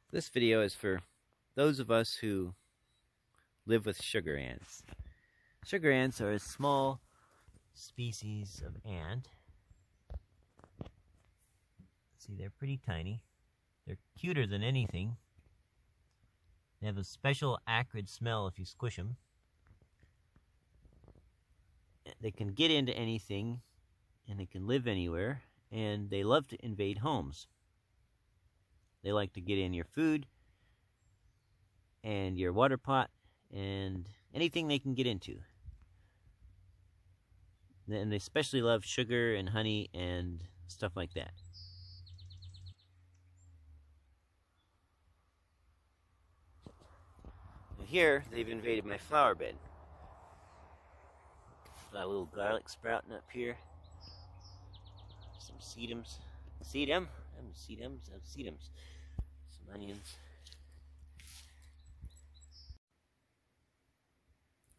This video is for those of us who live with sugar ants. Sugar ants are a small species of ant. See, they're pretty tiny. They're cuter than anything. They have a special acrid smell if you squish them. They can get into anything, and they can live anywhere, and they love to invade homes. They like to get in your food and your water pot and anything they can get into. And they especially love sugar and honey and stuff like that. Here, they've invaded my flower bed. Got a little garlic sprouting up here. Some sedums. Sedum? Sedums. Some onions.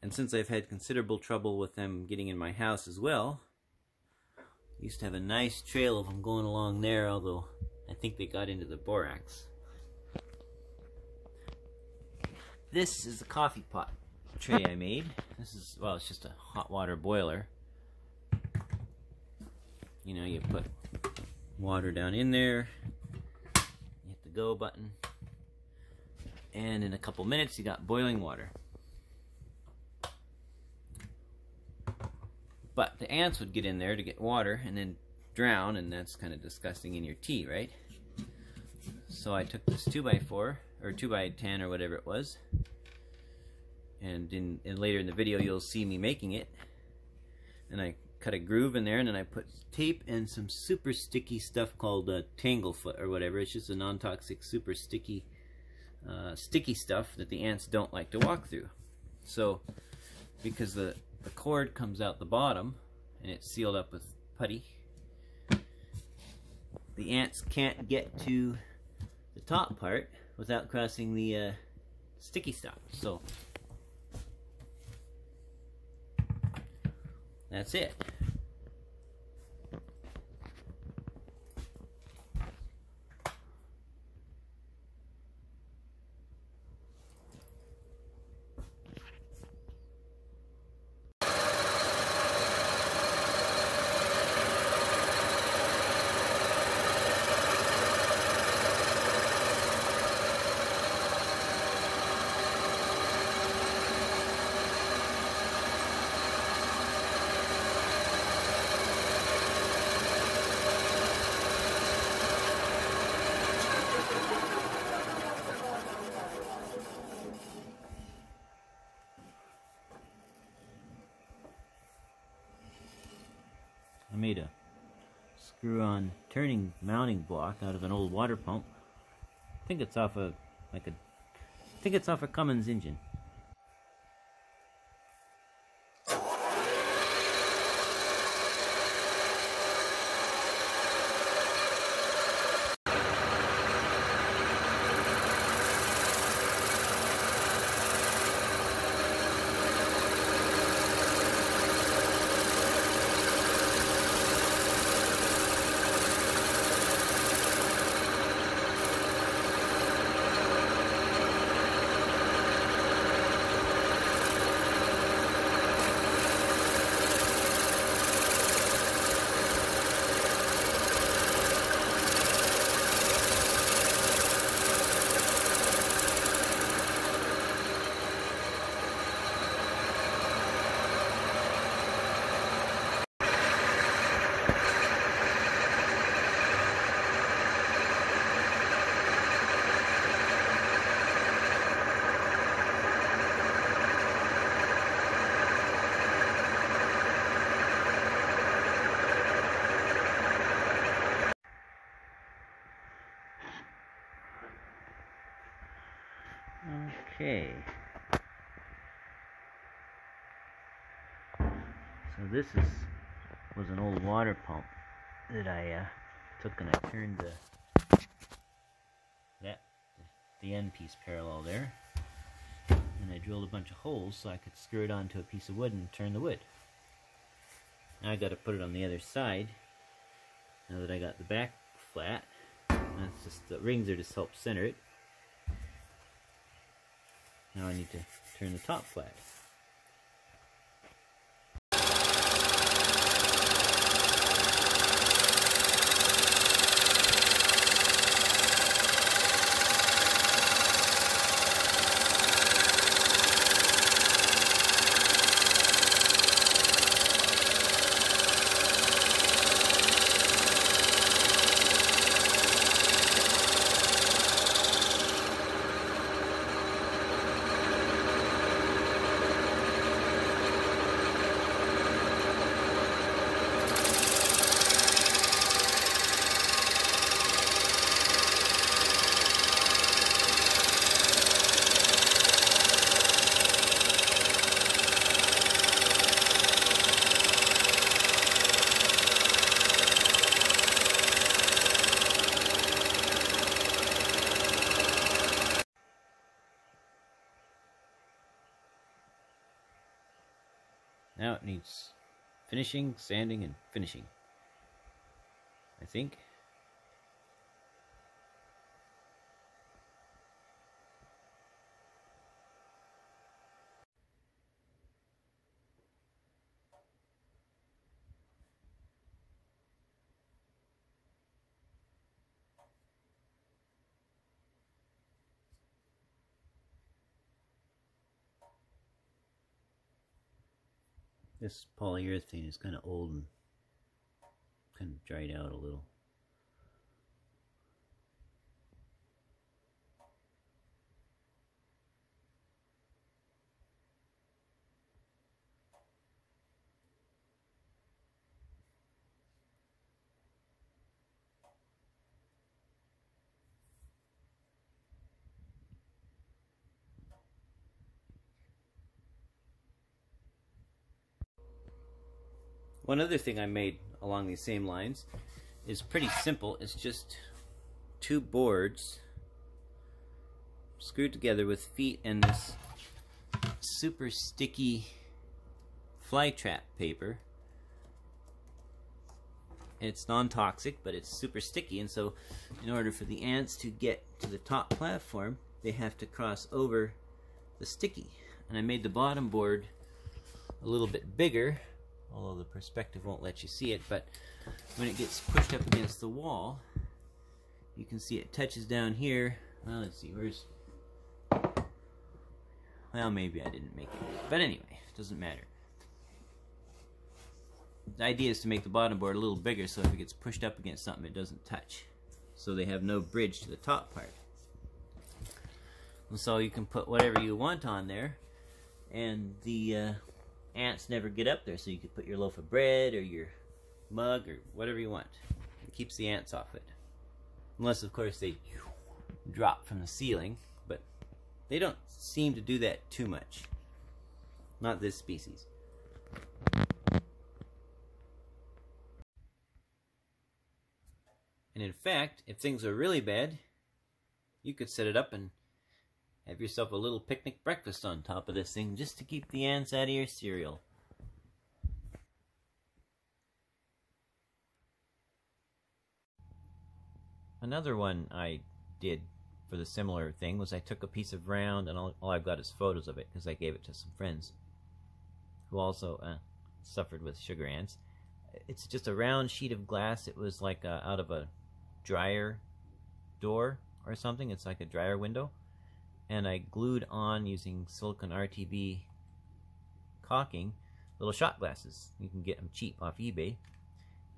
And since I've had considerable trouble with them getting in my house as well, I used to have a nice trail of them going along there, although I think they got into the borax. This is the coffee pot tray I made. This is, well, it's just a hot water boiler. You know, you put water down in there, you hit the go button, and in a couple minutes you got boiling water. But the ants would get in there to get water and then drown, and that's kind of disgusting in your tea, right? So I took this 2x4 or 2x10 or whatever it was, and later in the video you'll see me making it, and I cut a groove in there, and then I put tape and some super sticky stuff called Tanglefoot or whatever. It's just a non-toxic, super sticky stuff that the ants don't like to walk through. So because the cord comes out the bottom and it's sealed up with putty, the ants can't get to the top part without crossing the sticky stuff. So that's it. I made a screw-on turning mounting block out of an old water pump. I think it's off a Cummins engine. Okay, so this was an old water pump that I took, and I turned the end piece parallel there, and I drilled a bunch of holes so I could screw it onto a piece of wood and turn the wood. Now I got to put it on the other side. Now that I got the back flat, that's just the rings are just help center it. Now I need to turn the top flat. Now it needs finishing, sanding, and finishing, I think. This polyurethane is kind of old and kind of dried out a little. One other thing I made along these same lines is pretty simple. It's just two boards screwed together with feet and this super sticky fly trap paper. It's non-toxic, but it's super sticky, and so in order for the ants to get to the top platform, they have to cross over the sticky. And I made the bottom board a little bit bigger, although the perspective won't let you see it, but when it gets pushed up against the wall, you can see it touches down here. Well, let's see, well, maybe I didn't make it, but anyway, it doesn't matter. The idea is to make the bottom board a little bigger so if it gets pushed up against something, it doesn't touch. So they have no bridge to the top part. And so you can put whatever you want on there, and the ants never get up there, so you could put your loaf of bread or your mug or whatever you want. It keeps the ants off it. Unless, of course, they drop from the ceiling, but they don't seem to do that too much. Not this species. And in fact, if things are really bad, you could set it up and have yourself a little picnic breakfast on top of this thing just to keep the ants out of your cereal. Another one I did for the similar thing was I took a piece of round, and all I've got is photos of it because I gave it to some friends who also suffered with sugar ants. It's just a round sheet of glass. It was like out of a dryer door or something. It's like a dryer window. And I glued on, using silicone RTB caulking, little shot glasses. You can get them cheap off eBay.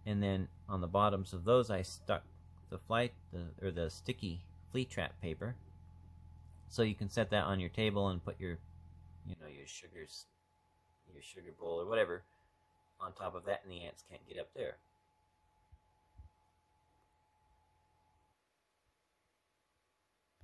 And then on the bottoms of those I stuck the sticky flea trap paper. So you can set that on your table and put your sugar bowl or whatever on top of that, and the ants can't get up there.